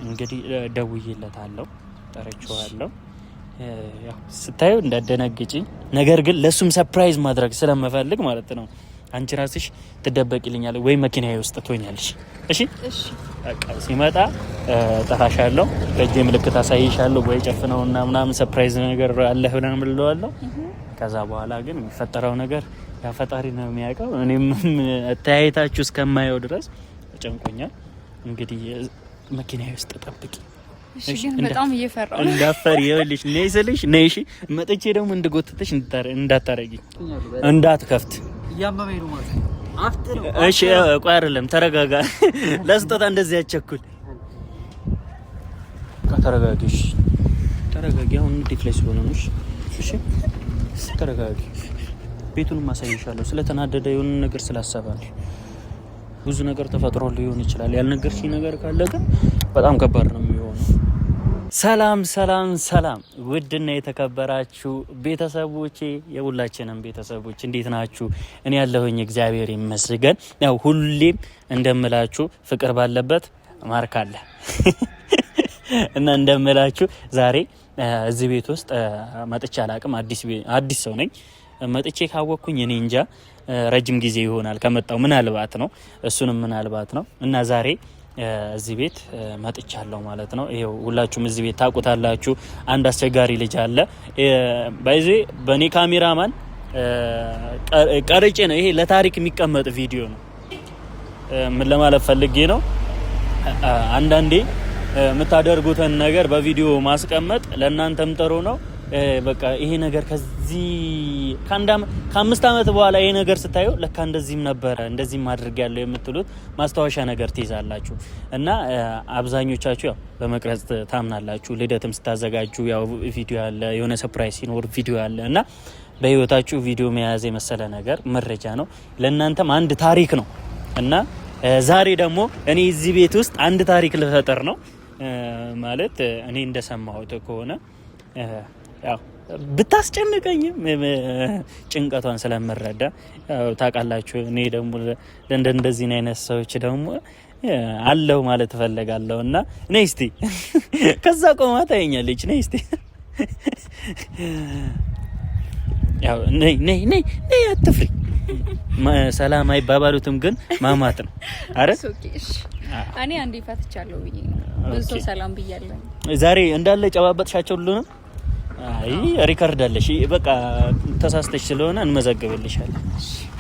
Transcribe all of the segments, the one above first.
እንግዲህ ደውዬለታለሁ፣ ጠርቼዋለሁ። ያው ስታዩ እንዳደነግጪ፣ ነገር ግን ለሱም ሰርፕራይዝ ማድረግ ስለምፈልግ ማለት ነው። አንቺ ራስሽ ትደበቂልኛል ወይ መኪናዬ ውስጥ ትሆኛለሽ። እሺ እሺ። በቃ ሲመጣ ጠራሻለሁ፣ በእጄ ምልክት አሳይሻለሁ። ወይ ጨፍነውና ምናምን ሰርፕራይዝ ነገር አለ ምናምን እለዋለሁ። ከዛ በኋላ ግን የሚፈጠረው ነገር ያ ፈጣሪ ነው የሚያውቀው። እኔም ተያይታችሁ እስከማየው ድረስ ጨንቆኛል። እንግዲህ መኪናዬ ውስጥ ጠብቂ። እሺ ግን በጣም እየፈራሁ ነው። እንዳፈሪ ይኸውልሽ፣ ነይ ስልሽ ነይ። እሺ መጥቼ ደግሞ እንድጎትተሽ እንዳታረጊ፣ እንዳትከፍት እያመመኝ ነው ማለት ነው። አፍጥር። እሺ ቆይ አይደለም፣ ተረጋጋ። ለስጦታ እንደዚህ ያቸኩል። ተረጋጊ፣ ተረጋጊ። አሁን እንዴት ላይ ስለሆነ ነው? እሺ ተረጋጊ። ቤቱን ማሳይሻለሁ። ስለተናደደ የሆነ ነገር ስላሰበ ነው። ብዙ ነገር ተፈጥሮ ሊሆን ይችላል። ያልነገርሽኝ ነገር ካለ ግን በጣም ከባድ ነው የሚሆነው። ሰላም ሰላም ሰላም! ውድና የተከበራችሁ ቤተሰቦቼ፣ የሁላችንም ቤተሰቦች እንዴት ናችሁ? እኔ ያለሁኝ እግዚአብሔር ይመስገን። ያው ሁሌም እንደምላችሁ ፍቅር ባለበት ማርክ አለ እና እንደምላችሁ ዛሬ እዚህ ቤት ውስጥ መጥቼ አላቅም። አዲስ ሰው ነኝ። መጥቼ ካወቅኩኝ እኔ እንጃ ረጅም ጊዜ ይሆናል ከመጣው፣ ምናልባት ነው እሱንም ምናልባት ነው። እና ዛሬ እዚህ ቤት መጥቻለሁ ማለት ነው። ይሄው ሁላችሁም እዚህ ቤት ታውቁታላችሁ። አንድ አስቸጋሪ ልጅ አለ። ባይዜ በኔ ካሜራማን ቀርጬ ነው። ይሄ ለታሪክ የሚቀመጥ ቪዲዮ ነው። ምን ለማለት ፈልጌ ነው፣ አንዳንዴ የምታደርጉትን ነገር በቪዲዮ ማስቀመጥ ለእናንተም ጥሩ ነው። በቃ ይሄ ነገር ከዚህ ከ5 አመት በኋላ ይሄ ነገር ስታዩ ለካ እንደዚህም ነበረ እንደዚህም አድርጌያለሁ የምትሉት ማስታወሻ ነገር ትይዛላችሁ። እና አብዛኞቻችሁ ያው በመቅረጽ ታምናላችሁ። ልደትም ስታዘጋጁ ያው ቪዲዮ አለ፣ የሆነ ሰርፕራይዝ ሲኖር ቪዲዮ አለ። እና በህይወታችሁ ቪዲዮ መያዝ የመሰለ ነገር መረጃ ነው፣ ለእናንተም አንድ ታሪክ ነው። እና ዛሬ ደግሞ እኔ እዚህ ቤት ውስጥ አንድ ታሪክ ልፈጥር ነው ማለት እኔ እንደሰማሁት ከሆነ ያው ብታስጨንቀኝም ጭንቀቷን ስለምረዳ ያው ታውቃላችሁ። እኔ ደግሞ እንደዚህ አይነት ሰዎች ደግሞ አለው ማለት እፈልጋለሁ። እና ነይ እስቲ ከዛ ቆማ ታየኛለች። ነይ እስቲ ያው ነይ አትፍሪ። ሰላም አይባባሉትም ግን ማማት ነው። አረ እኔ አንዴ ፈትቻለሁ ብዬ ብዙ ሰላም ብያለሁ። ዛሬ እንዳለ ጨባበጥሻቸው ሁሉ ነው። አይ ሪከርድ አለሽ። በቃ ተሳስተሽ ስለሆነ እንመዘግብልሻለን።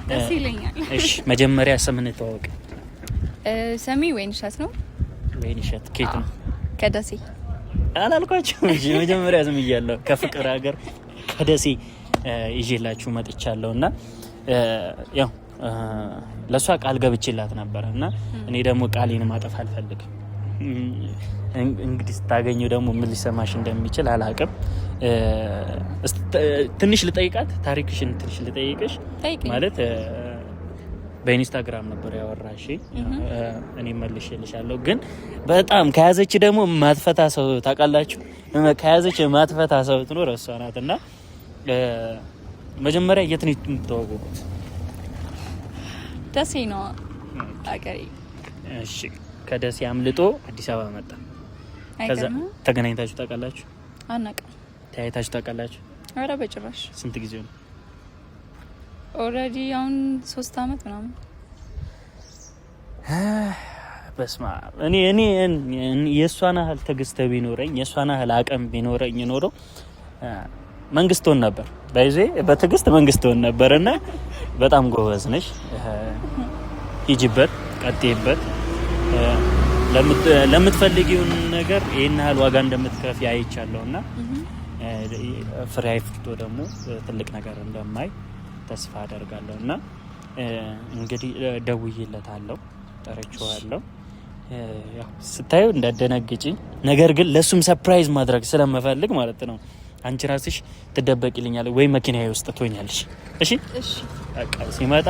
ደስ ይለኛል። እሺ መጀመሪያ ስምን ተዋወቅ። ሰሚ ወይንሸት ነው። ወይንሸት ከየት ነው? ከደሴ አላልኳችሁም? እሺ መጀመሪያ ስም እያለሁ ከፍቅር ሀገር ከደሴ ይዤላችሁ መጥቻለሁና ያው ለሷ ቃል ገብቼላት ነበርና እኔ ደግሞ ቃሌን ማጠፍ አልፈልግም። እንግዲህ ስታገኘው ደግሞ ምን ሊሰማሽ እንደሚችል አላውቅም። ትንሽ ልጠይቃት፣ ታሪክሽን ትንሽ ልጠይቅሽ። ማለት በኢንስታግራም ነበር ያወራሽ፣ እኔ መልሼልሻለሁ። ግን በጣም ከያዘች ደግሞ ማትፈታ ሰው ታውቃላችሁ፣ ከያዘች ማትፈታ ሰው ትኖር እሷ ናትና መጀመሪያ የት ነው የምትተዋወቁት? ደሴ ነው አገሬ። እሺ ከደሴ አምልጦ አዲስ አበባ መጣ። ከዛ ተገናኝታችሁ ታውቃላችሁ? አናውቅም። ተያይታችሁ ታውቃላችሁ? ኧረ በጭራሽ። ስንት ጊዜ ነው? ኦልሬዲ አሁን 3 አመት ምናምን። በስማ እኔ የሷና ያህል ትዕግስት ቢኖረኝ የሷና ያህል አቅም ቢኖረኝ ኖሮ መንግስቶን ነበር። ባይዜ በትዕግስት መንግስቶን ነበርና በጣም ጎበዝ ነሽ። ሂጂበት፣ ቀጥይበት። ለምትፈልጊው ነገር ይሄን ያህል ዋጋ እንደምትከፊ አይቻለሁና ፍሬ አፍርቶ ደግሞ ትልቅ ነገር እንደማይ ተስፋ አደርጋለሁና እንግዲህ ደውዬለታለሁ፣ ጠርቼዋለሁ። ያው ስታዩ እንዳደነግጪ፣ ነገር ግን ለሱም ሰርፕራይዝ ማድረግ ስለምፈልግ ማለት ነው። አንቺ ራስሽ ትደበቂልኛል ወይ መኪናዬ ውስጥ ትሆኛለሽ። እሺ እሺ። በቃ ሲመጣ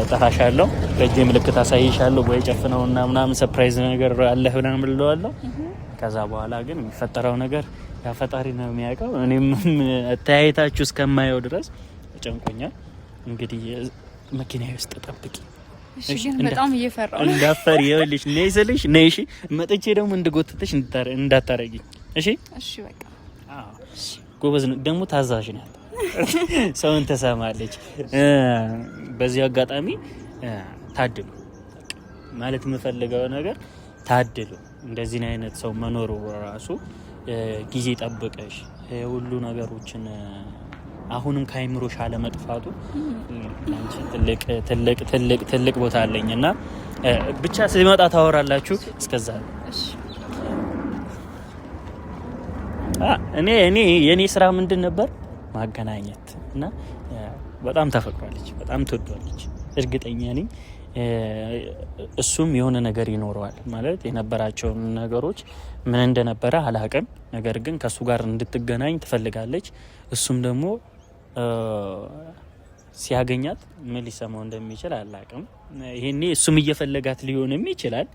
ጠራሻለሁ፣ በእጄ ምልክት አሳይሻለሁ። ወይ ጨፍነውና ምናምን ሰርፕራይዝ ነገር አለ ምናምን እለዋለሁ። ከዛ በኋላ ግን የሚፈጠረው ነገር ያ ፈጣሪ ነው የሚያውቀው። እኔም ተያይታችሁ እስከማየው ድረስ ጨንቆኛል። እንግዲህ መኪናዬ ውስጥ ጠብቂ። እሺ በጣም እየፈራው እንዳፈር ይኸውልሽ ነይ ስልሽ ነይ እሺ መጥቼ ደግሞ እንድጎትተሽ እንዳታረጊ እሺ እሺ በቃ እሺ ጎበዝ ነው ደግሞ ታዛዥ ናት ሰውን ተሰማለች በዚህ አጋጣሚ ታድሉ ማለት የምፈልገው ነገር ታድሉ እንደዚህ አይነት ሰው መኖሩ ራሱ ጊዜ ጠብቀሽ ሁሉ ነገሮችን አሁንም ካይምሮሽ አለ መጥፋቱ አንቺ ትልቅ ቦታ አለኝና ብቻ ሲመጣ ታወራላችሁ እስከዛ እሺ እኔ የኔ ስራ ምንድን ነበር ማገናኘት እና በጣም ተፈቅሯለች በጣም ትወዷለች እርግጠኛ ነኝ እሱም የሆነ ነገር ይኖረዋል ማለት የነበራቸው ነገሮች ምን እንደነበረ አላቀም ነገር ግን ከሱ ጋር እንድትገናኝ ትፈልጋለች እሱም ደግሞ ሲያገኛት ምን ሊሰማው እንደሚችል አላቀም ይሄኔ እሱም እየፈለጋት ሊሆንም ይችላል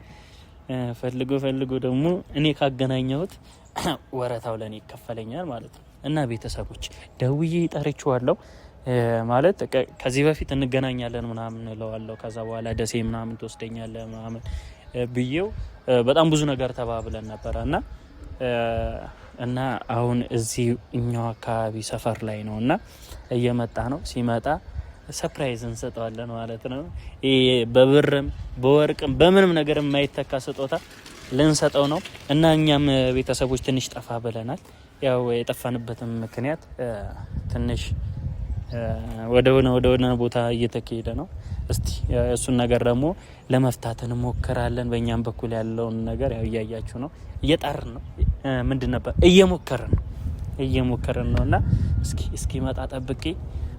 ፈልጎ ደግሞ እኔ ካገናኘሁት ወረታው ለኔ ይከፈለኛል ማለት ነው እና ቤተሰቦች ደውዬ ጠርቼዋለሁ ማለት ከዚህ በፊት እንገናኛለን ምናምን እለዋለሁ ከዛ በኋላ ደሴ ምናምን ተወስደኛለህ ምናምን ብዬው በጣም ብዙ ነገር ተባብለን ነበርና እና አሁን እዚህ እኛው አካባቢ ሰፈር ላይ ነውና እየመጣ ነው ሲመጣ ሰርፕራይዝ እንሰጠዋለን ማለት ነው በብርም በወርቅም በምንም ነገር የማይተካ ስጦታ ልንሰጠው ነው እና እኛም ቤተሰቦች ትንሽ ጠፋ ብለናል ያው የጠፋንበትም ምክንያት ትንሽ ወደሆነ ቦታ እየተካሄደ ነው እስቲ እሱን ነገር ደግሞ ለመፍታት እንሞክራለን በእኛም በኩል ያለውን ነገር ያው እያያችሁ ነው እየጣርን ነው ምንድን ነበር እየሞከርን ነውና እስኪ መጣ ጠብቄ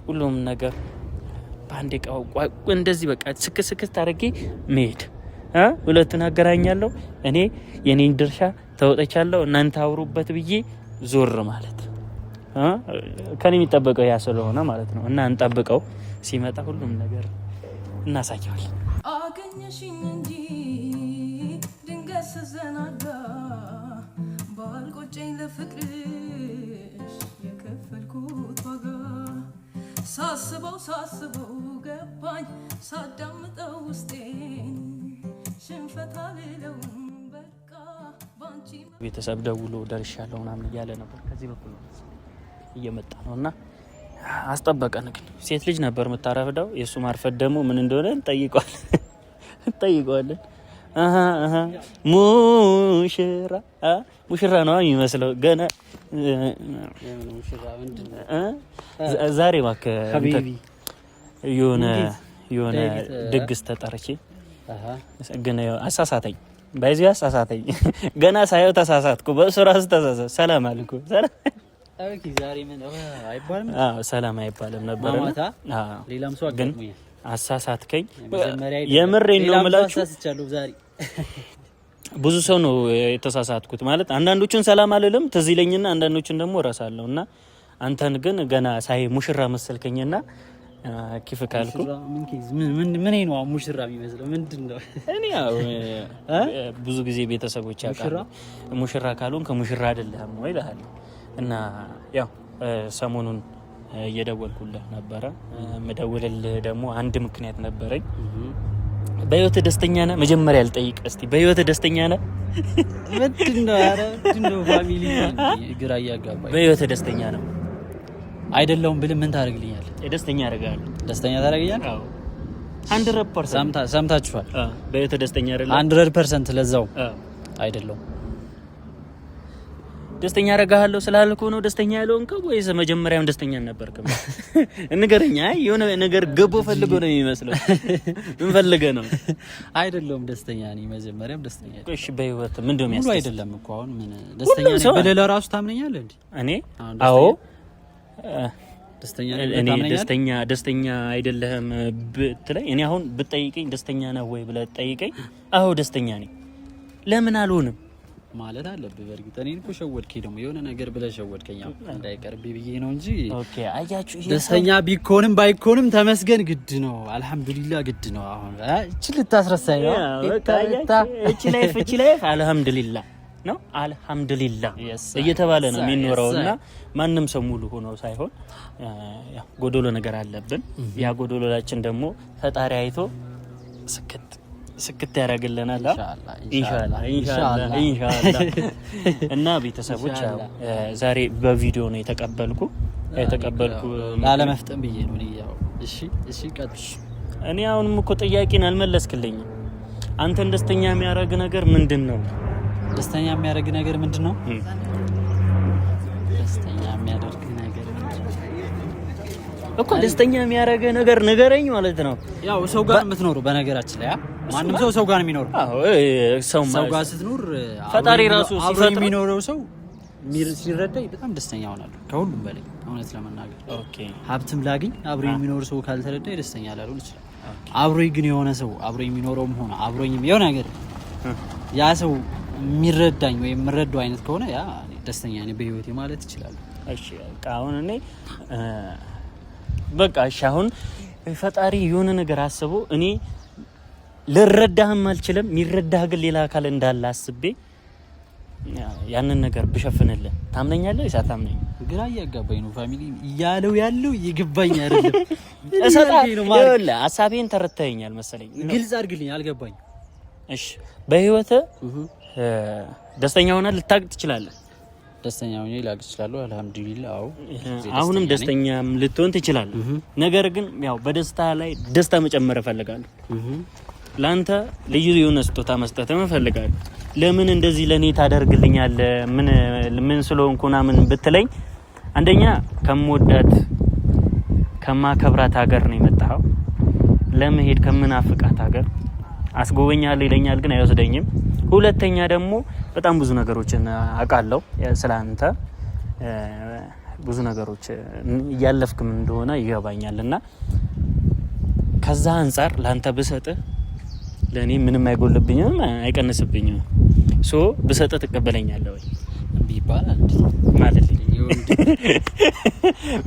ሁሉም ነገር ባንዴ ቃው እንደዚህ በቃ ስክስክስ ታርጌ መሄድ ሁለቱን አገራኛለሁ እኔ የኔን ድርሻ ተወጣቻለሁ እናንተ አውሩበት ብዬ ዞር ማለት ከኔ የሚጠበቀው ያ ስለሆነ ማለት ነው እና እንጠብቀው ሲመጣ ሁሉም ነገር እናሳያለን አገኘሽኝ እንጂ ድንገት ስዘናጋ ባልቆጨኝ ለፍቅርሽ የከፈልኩት ዋጋ ሳስበው ገባኝ ሳዳምጠው ውስጤን ሽንፈት አልለውም በቃ ባንቺ ቤተሰብ ደውሎ ደርሻለሁ ምናምን እያለ ነበር ከዚህ በኩል እየመጣ ነውና አስጠበቀን ግን ሴት ልጅ ነበር የምታረፍደው የሱ ማርፈድ ደግሞ ምን እንደሆነ እንጠይቀዋለን ሙሽራ ነው የሚመስለው ገና ዛሬ እባክህ የሆነ ድግስ ተጠርቼ ግን አሳሳተኝ አሳሳተኝ ገና ሳየው ተሳሳትኩ በእሱ ራሱ ተሳሳት ሰላም አልኩ ዛሬ ምን አይባልም ሰላም አይባልም ነበር ሌላም ሰው አገኘኝ አሳሳትከኝ የምሬን ነው የምላችሁ ዛሬ ብዙ ሰው ነው የተሳሳትኩት ማለት አንዳንዶቹን ሰላም አልልም ትዝ ይለኝና አንዳንዶቹን ደግሞ እረሳለሁና አንተን ግን ገና ሳይ ሙሽራ መሰልከኝና ኪፍ ካልኩ ምን ነው ሙሽራ የሚመስለው ምንድነው እኔ ያው ብዙ ጊዜ ቤተሰቦች ያውቃሉ ሙሽራ ካሉን ከሙሽራ አይደለም ወይ ይላል እና ያው ሰሞኑን እየደወልኩልህ ነበረ መደወልልህ ደግሞ አንድ ምክንያት ነበረኝ በህይወት ደስተኛ ነህ መጀመሪያ ልጠይቅ እስቲ በህይወት ደስተኛ ነህ ምንድነው ፋሚሊ ግራ ያጋባኝ በህይወት ደስተኛ ነህ አይደለም ብል ምን ታደርግልኛለህ ደስተኛ አደርጋለሁ ደስተኛ ታደርግኛለህ አዎ 100% ሰምታችኋል በህይወት ደስተኛ አይደለም 100% ለዛው አይደለም ደስተኛ አደርጋለሁ ስላልኩ ነው ደስተኛ ያለውንከው ወይስ መጀመሪያም ደስተኛ ነበርከም ንገረኛ የሆነ ነገር ገቦ ፈልጎ ነው የሚመስለው ምን ፈልገ ነው አይደለም ደስተኛ ነኝ መጀመሪያም ደስተኛ ነኝ እሺ በህይወት ምንድነው የሚያስደስት አይደለም እኮ አሁን ምን ደስተኛ ነኝ በሌላ ራሱ ታምነኛለህ እንዴ እኔ አዎ ደስተኛ ነኝ ደስተኛ አይደለህም ብትለኝ እኔ አሁን ብትጠይቀኝ ደስተኛ ነህ ወይ ብለህ ጠይቀኝ አዎ ደስተኛ ነኝ ለምን አልሆንም ማለት አለብህ በርግጥ እኔን እኮ ሸወድከኝ ደግሞ የሆነ ነገር ብለህ ሸወድከኝ እንዳይቀርብ ብዬ ነው እንጂ ኦኬ አያችሁ ደስተኛ ቢኮንም ባይኮንም ተመስገን ግድ ነው አልহামዱሊላህ ግድ ነው አሁን እቺ ልታስረሳኝ ነው እቺ ላይፍ አልহামዱሊላህ ነው አልহামዱሊላህ እየተባለ ነው የሚኖረውና ማንንም ሰው ሙሉ ሆኖ ሳይሆን ያው ጎዶሎ ነገር አለብን ያ ጎዶሎላችን ደግሞ ፈጣሪ አይቶ ስክት ያደርግልናል ኢንሻአላህ እና ቤተሰቦች ዛሬ በቪዲዮ ነው የተቀበልኩ ላለመፍጠን ብዬ ነው ያው እሺ ቀጥሽ እኔ አሁንም እኮ ጥያቄን አልመለስክልኝም አንተን ደስተኛ የሚያደርግ ነገር ምንድነው ደስተኛ የሚያደርግ ነገር ምንድነው ደስተኛ የሚያደርግ ነገር እኮ ደስተኛ የሚያደርግ ነገር ንገረኝ ማለት ነው ያው ሰው ጋር የምትኖረው በነገራችን ላይ ማንም ሰው ጋር ነው የሚኖረው አዎ ሰው ጋር ስትኖር ፈጣሪ ራሱ ሲፈጥር የሚኖረው ሰው ሲረዳኝ በጣም ደስተኛ ሆናለሁ ከሁሉም በላይ እውነት ለመናገር ኦኬ ሀብትም ላግኝ አብሮ የሚኖር ሰው ካልተረዳኝ ደስተኛ ላልሆን ይችላል አብሮኝ ግን የሆነ ሰው አብሮ የሚኖረውም ሆነ አብሮኝም የሆነ ነገር ያ ሰው የሚረዳኝ ወይ የምረዳው አይነት ከሆነ ያ ደስተኛ ነኝ በህይወቴ ማለት ይችላል እሺ አሁን እኔ በቃ እሺ አሁን ፈጣሪ የሆነ ነገር አስቦ እኔ ልረዳህም አልችልም የሚረዳህ ግን ሌላ አካል እንዳለ አስቤ ያንን ነገር ብሸፍንልህ ታምነኛለህ ወይስ አታምነኝም ግራ እያጋባኝ ነው ፋሚሊ ያለው ይገባኝ አይደለም ይኸውልህ ሐሳቤን ተረድተኸኛል መሰለኝ ግልጽ አድርግልኝ አልገባኝ እሺ በህይወት ደስተኛ ሆነህ ልታቅ ትችላለህ ደስተኛ ሆኜ ላቅ እችላለሁ አልহামዱሊላህ አው አሁንም ደስተኛም ልትሆን ትችላለህ ነገር ግን ያው በደስታ ላይ ደስታ መጨመር እፈልጋለሁ ላንተ ልዩ የሆነ ስጦታ መስጠት እፈልጋለሁ ለምን እንደዚህ ለኔ ታደርግልኛለህ ምን ስለሆንኩና ምን ብትለኝ አንደኛ ከመወዳት ከማከብራት ሀገር ነው የመጣው ለመሄድ ከመናፍቃት ሀገር አስጎበኛለሁ ይለኛል ግን አይወስደኝም ሁለተኛ ደግሞ በጣም ብዙ ነገሮችን አውቃለሁ ስላንተ ብዙ ነገሮች ያለፍክም እንደሆነ ይገባኛልና ከዛ አንፃር ላንተ ብሰጥ ለኔ ምንም አይጎልብኝም አይቀንስብኝም ሶ ብሰጥ ተቀበለኛለህ ወይ ቢባል ማለት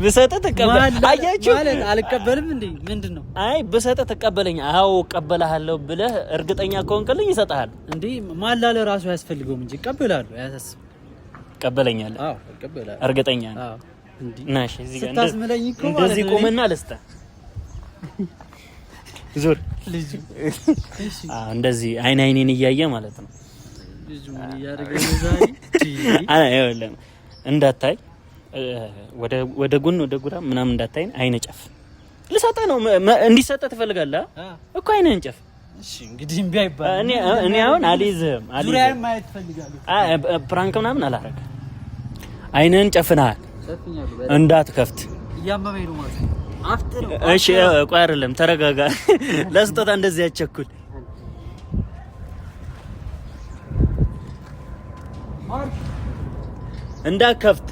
ብሰጥ ተቀበል አያችሁ ማለት አልቀበልም እንዴ ምንድነው አይ ብሰጥ ተቀበለኛ አው ቀበላሃለሁ ብለህ እርግጠኛ ከሆንክልኝ ይሰጣል እንዴ ማላለ ራሱ ያስፈልገውም እንጂ ቀበላለሁ ያሳስብ ቀበለኛለህ አዎ ቀበላለሁ እርግጠኛ ነኝ አዎ እንዴ ናሽ እዚህ ጋር ስታስመለኝ እኮ እንደዚህ ቆመና ለስተ ዙር ልጅ እሺ እንደዚህ አይኔን እያየ ማለት ነው ልጅ ምን ያደርጋል ዛሬ አይወለም እንዳታይ ወደ ጎን ወደ ጉራ ምናምን እንዳታይ አይነ ጨፍ ልሰጣ ነው እንዲሰጣ ትፈልጋለህ እኮ አይነን ጨፍ እሺ እንግዲህ እምቢ አይባል እኔ አሁን አልይዝም ዙሪያን ማየት ፈልጋለሁ ፕራንክ ምናምን አላረጋ አይነን ጨፍናል እንዳትከፍት እያመመኝ ነው ማለት አፍጥር እሺ ቆይ አይደለም ተረጋጋ ለስጦታ እንደዚህ ያቸኩል እንዳከፍት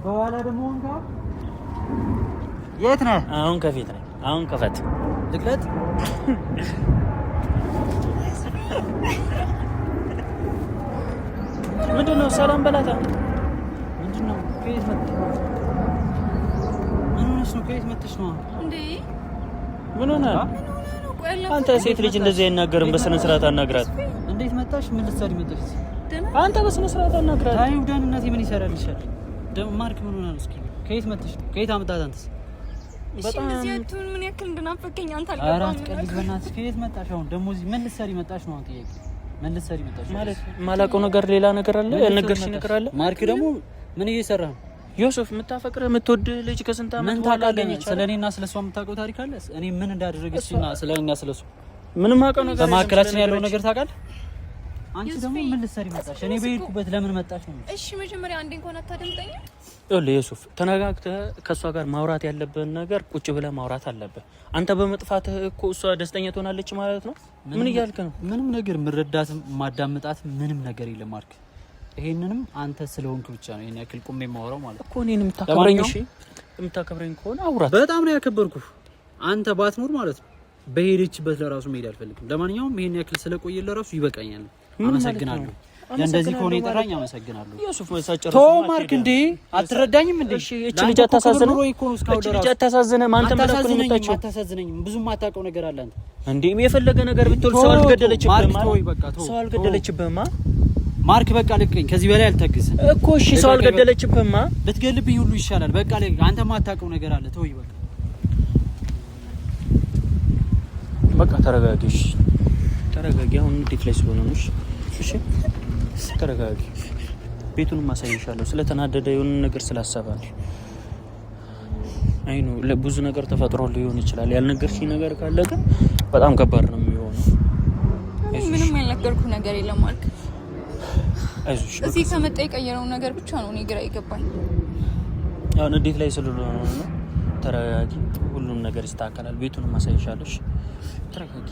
በኋላ ደግሞ እንካ የት ነህ አሁን ከፊት ነኝ አሁን ከፈት ልክለት ምንድነው ሰላም በላታ ምንድነው ከየት መጥተሽ ነው እንዴ ምን ሆነ አንተ ሴት ልጅ እንደዚህ አይናገርም በስነ ስርዓት አናግራት እንዴት መጣሽ ምን ልትሰሪ መጣሽ አንተ በስነ ስርዓት አናግራት አይውዳንነቴ ምን ይሰራልሻል ደግሞ ማርክ ምን ሆነ ነው እስኪ ከየት መጥተሽ ከየት አመጣት አንተስ በጣም እዚያቱን ምን ያክል እንደናፈቀኝ አንተ አልገባም አራት ቀልድ በእናትሽ ከየት መጣሽ አሁን ደግሞ እዚህ ምን ልትሰሪ መጣሽ ነው ጥያቄ ምን ልትሰሪ መጣሽ ማለት ማላውቀው ነገር ሌላ ነገር አለ የነገርሽ ነገር አለ ማርክ ደግሞ ምን እየሰራ ነው ዮሴፍ የምታፈቅረህ የምትወድ ልጅ ከስንት አመት በኋላ አገኘች ስለኔና ስለሷ የምታውቀው ታሪክ አለ እኔ ምን እንዳደረገችና ስለኔና ስለሷ ምንም አውቀው ነገር በማከላችን ያለው ነገር ታውቃለህ አንቺ ደግሞ ምን ልትሰሪ መጣሽ እኔ በሄድኩበት ለምን መጣሽ ነው እሺ መጀመሪያ አንዴ እንኳን አታደምጠኝ ዮሴፍ ተነጋግተህ ከሷ ጋር ማውራት ያለብን ነገር ቁጭ ብለህ ማውራት አለብህ አንተ በመጥፋትህ እኮ እሷ ደስተኛ ትሆናለች ማለት ነው ምን እያልክ ነው ምንም ነገር ምረዳትም ማዳመጣት ምንም ነገር የለም ማርክ ይሄንንም አንተ ስለሆንክ ብቻ ነው የኔ ያክል ቁሜ ማወራው ማለት እኮ እኔን የምታከብረኝ እሺ የምታከብረኝ ከሆነ አውራት በጣም ነው ያከበርኩህ አንተ ባትኖር ማለት ነው በሄደችበት ለራሱ መሄድ አልፈልግም ለማንኛውም ይሄን ያክል ስለቆየ ለራሱ ይበቃኛል አመሰግናለሁ እንደዚህ ከሆነ ይጠራኝ አመሰግናለሁ ዮሴፍ መሳጨር ቶ ማርክ እንዴ አትረዳኝም እንዴ እሺ እቺ ልጅ አታሳዝነ እቺ ልጅ አታሳዝነ ማንተ መለኩን የምታቸው አታሳዝነኝም ብዙም ማታውቀው ነገር አለ አንተ እንዴ የፈለገ ነገር ብትል ሰው አልገደለችብህም ሰው አልገደለችብህም ማርክ በቃ ልቀኝ ከዚህ በላይ አልታገስም እኮ እሺ ሰው አልገደለችብህም ብትገልብኝ ሁሉ ይሻላል በቃ አንተ ማታውቀው ነገር አለ ተወይ በቃ በቃ ተረጋጊ። ተረጋጊ። አሁን እንዴት ላይ ስለሆነ ነው? እሺ ተረጋጊ። ቤቱን ማሳይሻለሁ። ስለተናደደ የሆነ ነገር ስላሰበ አይኑ ለብዙ ነገር ተፈጥሮ ሊሆን ይችላል። ያልነገርሽኝ ነገር ካለ ግን በጣም ከባድ ነው የሚሆነው። ምንም ያልነገርኩ ነገር የለም አልክ። አይዞሽ። እዚህ ከመጣ የቀየረው ነገር ብቻ ነው እኔ ግራ ይገባኝ። አሁን እንዴት ላይ ስለሆነ ነው? ተረጋጊ። ሁሉም ነገር ይስተካከላል። ቤቱን ማሳይሻለሁ። ተረጋጊ።